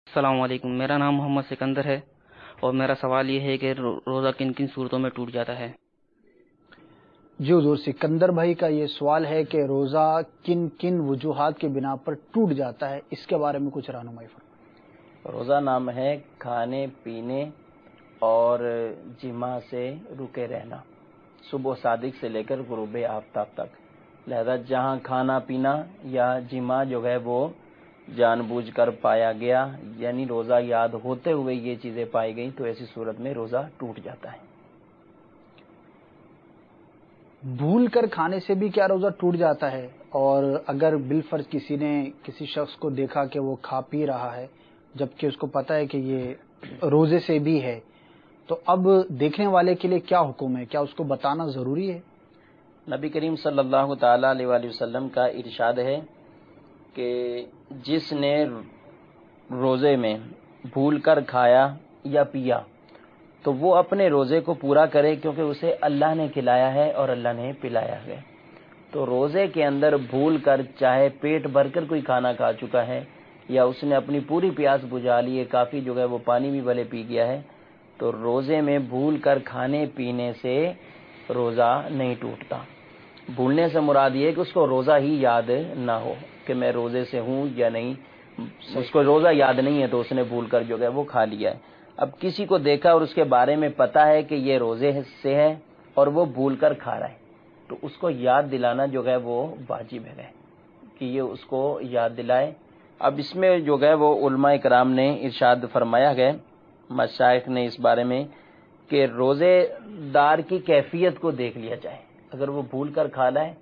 السلام علیکم، میرا نام محمد سکندر ہے اور میرا سوال یہ ہے کہ روزہ کن کن صورتوں میں ٹوٹ جاتا ہے؟ جی حضور، سکندر بھائی کا یہ سوال ہے کہ روزہ کن کن وجوہات کے بنا پر ٹوٹ جاتا ہے، اس کے بارے میں کچھ رہنمائی فرمائیں۔ روزہ نام ہے کھانے پینے اور جماع سے رکے رہنا، صبح صادق سے لے کر غروب آفتاب تک۔ لہذا جہاں کھانا پینا یا جماع جو ہے وہ جان بوجھ کر پایا گیا، یعنی روزہ یاد ہوتے ہوئے یہ چیزیں پائی گئیں، تو ایسی صورت میں روزہ ٹوٹ جاتا ہے۔ بھول کر کھانے سے بھی کیا روزہ ٹوٹ جاتا ہے؟ اور اگر بالفرض کسی نے کسی شخص کو دیکھا کہ وہ کھا پی رہا ہے جبکہ اس کو پتہ ہے کہ یہ روزے سے بھی ہے، تو اب دیکھنے والے کے لیے کیا حکم ہے؟ کیا اس کو بتانا ضروری ہے؟ نبی کریم صلی اللہ تعالی علیہ وآلہ وسلم کا ارشاد ہے کہ جس نے روزے میں بھول کر کھایا یا پیا تو وہ اپنے روزے کو پورا کرے، کیونکہ اسے اللہ نے کھلایا ہے اور اللہ نے پلایا ہے۔ تو روزے کے اندر بھول کر چاہے پیٹ بھر کر کوئی کھانا کھا چکا ہے یا اس نے اپنی پوری پیاس بجھا لی ہے، کافی جو ہے وہ پانی بھی بھلے پی گیا ہے، تو روزے میں بھول کر کھانے پینے سے روزہ نہیں ٹوٹتا۔ بھولنے سے مراد یہ ہے کہ اس کو روزہ ہی یاد نہ ہو کہ میں روزے سے ہوں یا نہیں، اس کو روزہ یاد نہیں ہے تو اس نے بھول کر جو ہے وہ کھا لیا ہے۔ اب کسی کو دیکھا اور اس کے بارے میں پتا ہے کہ یہ روزے سے ہے اور وہ بھول کر کھا رہا ہے، تو اس کو یاد دلانا جو ہے وہ واجب ہے کہ یہ اس کو یاد دلائے۔ اب اس میں جو ہے وہ علماء کرام نے ارشاد فرمایا ہے، مشائخ نے اس بارے میں، کہ روزے دار کی کیفیت کو دیکھ لیا جائے۔ اگر وہ بھول کر کھا رہا ہے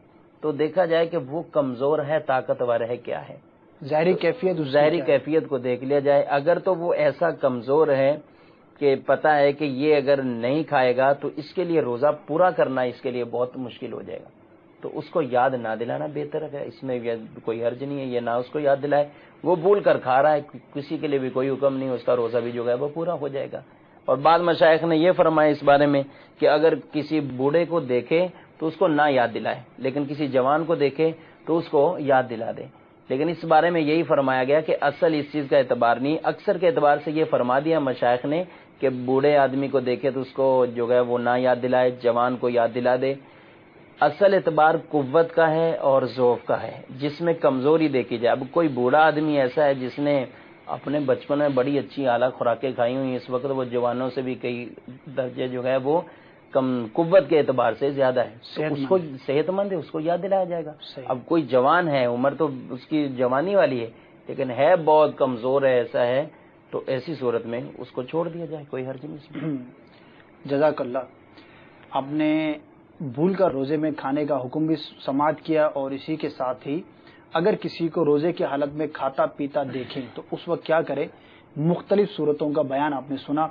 تو دیکھا جائے کہ وہ کمزور ہے، طاقتور ہے، کیا ہے، ظاہری کیفیت کو دیکھ لیا جائے۔ اگر تو وہ ایسا کمزور ہے کہ پتا ہے کہ یہ اگر نہیں کھائے گا تو اس کے لیے روزہ پورا کرنا اس کے لیے بہت مشکل ہو جائے گا، تو اس کو یاد نہ دلانا بہتر ہے۔ اس میں کوئی حرج نہیں ہے، یہ نہ اس کو یاد دلائے، وہ بھول کر کھا رہا ہے، کسی کے لیے بھی کوئی حکم نہیں، اس کا روزہ بھی جو ہے وہ پورا ہو جائے گا۔ اور بعض مشائخ نے یہ فرمایا اس بارے میں کہ اگر کسی بوڑھے کو دیکھے تو اس کو نہ یاد دلائے، لیکن کسی جوان کو دیکھے تو اس کو یاد دلا دے۔ لیکن اس بارے میں یہی فرمایا گیا کہ اصل اس چیز کا اعتبار نہیں، اکثر کے اعتبار سے یہ فرما دیا مشائخ نے کہ بوڑھے آدمی کو دیکھے تو اس کو جو ہے وہ نہ یاد دلائے، جوان کو یاد دلا دے۔ اصل اعتبار قوت کا ہے اور ضعف کا ہے، جس میں کمزوری دیکھی جائے۔ اب کوئی بوڑھا آدمی ایسا ہے جس نے اپنے بچپن میں بڑی اچھی اعلیٰ خوراکیں کھائی ہوئی، اس وقت وہ جوانوں سے بھی کئی درجے جو ہے وہ کم قوت کے اعتبار سے زیادہ ہے، تو اس کو صحت مند ہے، اس کو یاد دلایا جائے گا۔ اب کوئی جوان ہے، عمر تو اس کی جوانی والی ہے لیکن ہے بہت کمزور ہے، ایسا ہے، تو ایسی صورت میں اس کو چھوڑ دیا جائے، کوئی حرج نہیں اس میں۔ جزاک اللہ۔ آپ نے بھول کر روزے میں کھانے کا حکم بھی سماعت کیا، اور اسی کے ساتھ ہی اگر کسی کو روزے کی حالت میں کھاتا پیتا دیکھیں تو اس وقت کیا کرے، مختلف صورتوں کا بیان آپ نے سنا۔